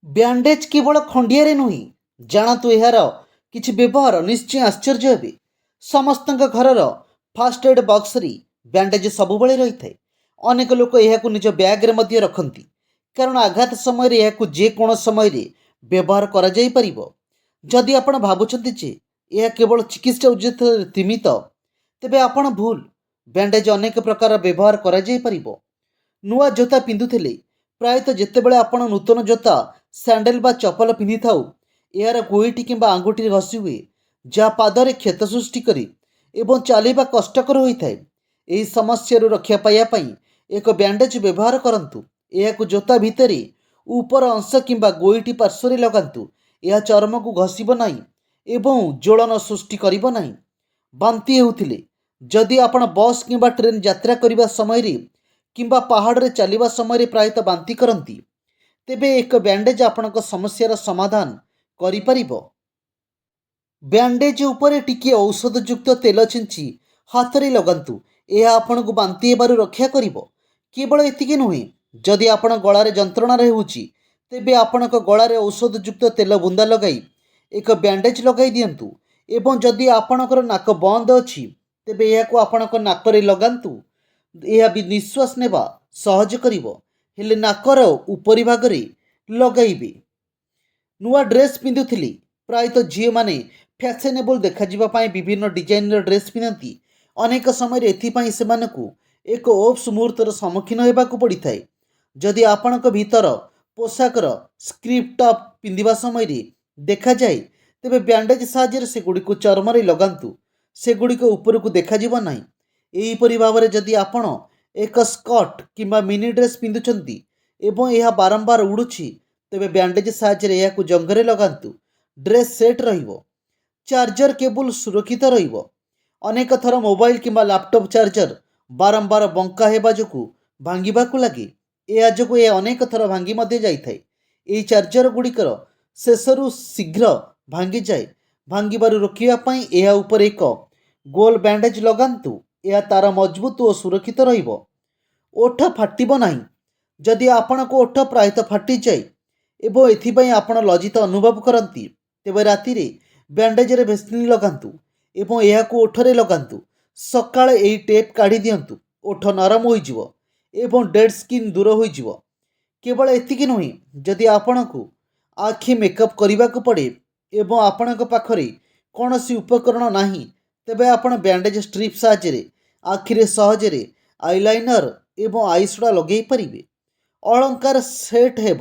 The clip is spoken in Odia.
ବ୍ୟାଣ୍ଡେଜ୍ କେବଳ ଖଣ୍ଡିଆରେ ନୁହେଁ, ଜାଣନ୍ତୁ ଏହାର କିଛି ବ୍ୟବହାର ନିଶ୍ଚୟ ଆଶ୍ଚର୍ଯ୍ୟ ହେବେ। ସମସ୍ତଙ୍କ ଘରର ଫାର୍ଷ୍ଟ ଏଡ୍ ବକ୍ସରେ ବ୍ୟାଣ୍ଡେଜ୍ ସବୁବେଳେ ରହିଥାଏ। ଅନେକ ଲୋକ ଏହାକୁ ନିଜ ବ୍ୟାଗ୍ରେ ମଧ୍ୟ ରଖନ୍ତି, କାରଣ ଆଘାତ ସମୟରେ ଏହାକୁ ଯେକୌଣସି ସମୟରେ ବ୍ୟବହାର କରାଯାଇପାରିବ। ଯଦି ଆପଣ ଭାବୁଛନ୍ତି ଯେ ଏହା କେବଳ ଚିକିତ୍ସା ଉଦ୍ଦେଶ୍ୟରେ ସୀମିତ, ତେବେ ଆପଣ ଭୁଲ। ବ୍ୟାଣ୍ଡେଜ୍ ଅନେକ ପ୍ରକାର ବ୍ୟବହାର କରାଯାଇପାରିବ। ନୂଆ ଜୋତା ପିନ୍ଧୁଥିଲେ, ପ୍ରାୟତଃ ଯେତେବେଳେ ଆପଣ ନୂତନ ଜୋତା, ସ୍ୟାଣ୍ଡେଲ୍ ବା ଚପଲ ପିନ୍ଧିଥାଉ, ଏହାର ଗୋଇଠି କିମ୍ବା ଆଙ୍ଗୁଠିରେ ଘଷି ହୁଏ, ଯାହା ପାଦରେ କ୍ଷତ ସୃଷ୍ଟି କରେ ଏବଂ ଚାଲିବା କଷ୍ଟକର ହୋଇଥାଏ। ଏହି ସମସ୍ୟାରୁ ରକ୍ଷା ପାଇବା ପାଇଁ ଏକ ବ୍ୟାଣ୍ଡେଜ୍ ବ୍ୟବହାର କରନ୍ତୁ। ଏହାକୁ ଜୋତା ଭିତରେ ଉପର ଅଂଶ କିମ୍ବା ଗୋଇଠି ପାର୍ଶ୍ୱରେ ଲଗାନ୍ତୁ। ଏହା ଚର୍ମକୁ ଘଷିବ ନାହିଁ ଏବଂ ଜ୍ୱଳନ ସୃଷ୍ଟି କରିବ ନାହିଁ। ବାନ୍ତି ହେଉଥିଲେ, ଯଦି ଆପଣ ବସ୍ କିମ୍ବା ଟ୍ରେନ୍ ଯାତ୍ରା କରିବା ସମୟରେ କିମ୍ବା ପାହାଡ଼ରେ ଚାଲିବା ସମୟରେ ପ୍ରାୟତଃ ବାନ୍ତି କରନ୍ତି, ତେବେ ଏକ ବ୍ୟାଣ୍ଡେଜ୍ ଆପଣଙ୍କ ସମସ୍ୟାର ସମାଧାନ କରିପାରିବ। ବ୍ୟାଣ୍ଡେଜ୍ ଉପରେ ଟିକିଏ ଔଷଧଯୁକ୍ତ ତେଲ ଛିଞ୍ଚି ହାତରେ ଲଗାନ୍ତୁ। ଏହା ଆପଣଙ୍କୁ ବାନ୍ତି ହେବାରୁ ରକ୍ଷା କରିବ। କେବଳ ଏତିକି ନୁହେଁ, ଯଦି ଆପଣ ଗଳାରେ ଯନ୍ତ୍ରଣା ହେଉଛି, ତେବେ ଆପଣଙ୍କ ଗଳାରେ ଔଷଧଯୁକ୍ତ ତେଲ ବୁନ୍ଦା ଲଗାଇ ଏକ ବ୍ୟାଣ୍ଡେଜ୍ ଲଗାଇ ଦିଅନ୍ତୁ। ଏବଂ ଯଦି ଆପଣଙ୍କର ନାକ ବନ୍ଦ ଅଛି, ତେବେ ଏହାକୁ ଆପଣଙ୍କ ନାକରେ ଲଗାନ୍ତୁ। ଏହା ବି ନିଶ୍ୱାସ ନେବା ସହଜ କରିବ, ହେଲେ ନାକର ଉପରି ଭାଗରେ ଲଗାଇବେ। ନୂଆ ଡ୍ରେସ୍ ପିନ୍ଧୁଥିଲି, ପ୍ରାୟତଃ ଝିଅମାନେ ଫ୍ୟାସନେବଲ୍ ଦେଖାଯିବା ପାଇଁ ବିଭିନ୍ନ ଡିଜାଇନ୍ର ଡ୍ରେସ୍ ପିନ୍ଧନ୍ତି। ଅନେକ ସମୟରେ ଏଥିପାଇଁ ସେମାନଙ୍କୁ ଏକ ଓପ୍ସ ମୁହୂର୍ତ୍ତର ସମ୍ମୁଖୀନ ହେବାକୁ ପଡ଼ିଥାଏ। ଯଦି ଆପଣଙ୍କ ଭିତର ପୋଷାକର ସ୍କ୍ରିପ୍ଟ ଟପ୍ ପିନ୍ଧିବା ସମୟରେ ଦେଖାଯାଏ, ତେବେ ବ୍ୟାଣ୍ଡେଜ୍ ସାହାଯ୍ୟରେ ସେଗୁଡ଼ିକୁ ଚର୍ମରେ ଲଗାନ୍ତୁ। ସେଗୁଡ଼ିକ ଉପରକୁ ଦେଖାଯିବ ନାହିଁ। ଏହିପରି ଭାବରେ ଯଦି ଆପଣ ଏକ ସ୍କର୍ଟ କିମ୍ବା ମିନି ଡ୍ରେସ୍ ପିନ୍ଧୁଛନ୍ତି ଏବଂ ଏହା ବାରମ୍ବାର ଉଡ଼ୁଛି, ତେବେ ବ୍ୟାଣ୍ଡେଜ୍ ସାହାଯ୍ୟରେ ଏହାକୁ ଜଙ୍ଘରେ ଲଗାନ୍ତୁ। ଡ୍ରେସ୍ ସେଟ୍ ରହିବ। ଚାର୍ଜର କେବୁଲ୍ ସୁରକ୍ଷିତ ରହିବ। ଅନେକ ଥର ମୋବାଇଲ କିମ୍ବା ଲ୍ୟାପଟପ୍ ଚାର୍ଜର ବାରମ୍ବାର ବଙ୍କା ହେବା ଯୋଗୁଁ ଭାଙ୍ଗିବାକୁ ଲାଗେ। ଏହା ଯୋଗୁଁ ଏହା ଅନେକ ଥର ଭାଙ୍ଗି ମଧ୍ୟ ଯାଇଥାଏ। ଏହି ଚାର୍ଜରଗୁଡ଼ିକର ଶେଷରୁ ଶୀଘ୍ର ଭାଙ୍ଗିଯାଏ। ଭାଙ୍ଗିବାରୁ ରୋକିବା ପାଇଁ ଏହା ଉପରେ ଏକ ଗୋଲ ବ୍ୟାଣ୍ଡେଜ୍ ଲଗାନ୍ତୁ। ଏହା ତାର ମଜବୁତ ଓ ସୁରକ୍ଷିତ ରହିବ। ଓଠ ଫାଟିବ ନାହିଁ। ଯଦି ଆପଣଙ୍କ ଓଠ ପ୍ରାୟତଃ ଫାଟିଯାଏ ଏବଂ ଏଥିପାଇଁ ଆପଣ ଲଜ୍ଜିତ ଅନୁଭବ କରନ୍ତି, ତେବେ ରାତିରେ ବ୍ୟାଣ୍ଡେଜ୍ରେ ଭେସଲିନ୍ ଲଗାନ୍ତୁ ଏବଂ ଏହାକୁ ଓଠରେ ଲଗାନ୍ତୁ। ସକାଳେ ଏହି ଟେପ୍ କାଢ଼ି ଦିଅନ୍ତୁ। ଓଠ ନରମ ହୋଇଯିବ ଏବଂ ଡେଡ୍ ସ୍କିନ୍ ଦୂର ହୋଇଯିବ। କେବଳ ଏତିକି ନୁହେଁ, ଯଦି ଆପଣଙ୍କୁ ଆଖି ମେକଅପ୍ କରିବାକୁ ପଡ଼େ ଏବଂ ଆପଣଙ୍କ ପାଖରେ କୌଣସି ଉପକରଣ ନାହିଁ, ତେବେ ଆପଣ ବ୍ୟାଣ୍ଡେଜ୍ ଷ୍ଟ୍ରିପ୍ ସାହାଯ୍ୟରେ ଆଖିରେ ସହଜରେ ଆଇଲାଇନର୍ ଏବଂ ଆଇଶ୍ୟାଡୋ ଲଗାଇ ପାରିବେ। ଅଳଙ୍କାର ସେଟ୍ ହେବ।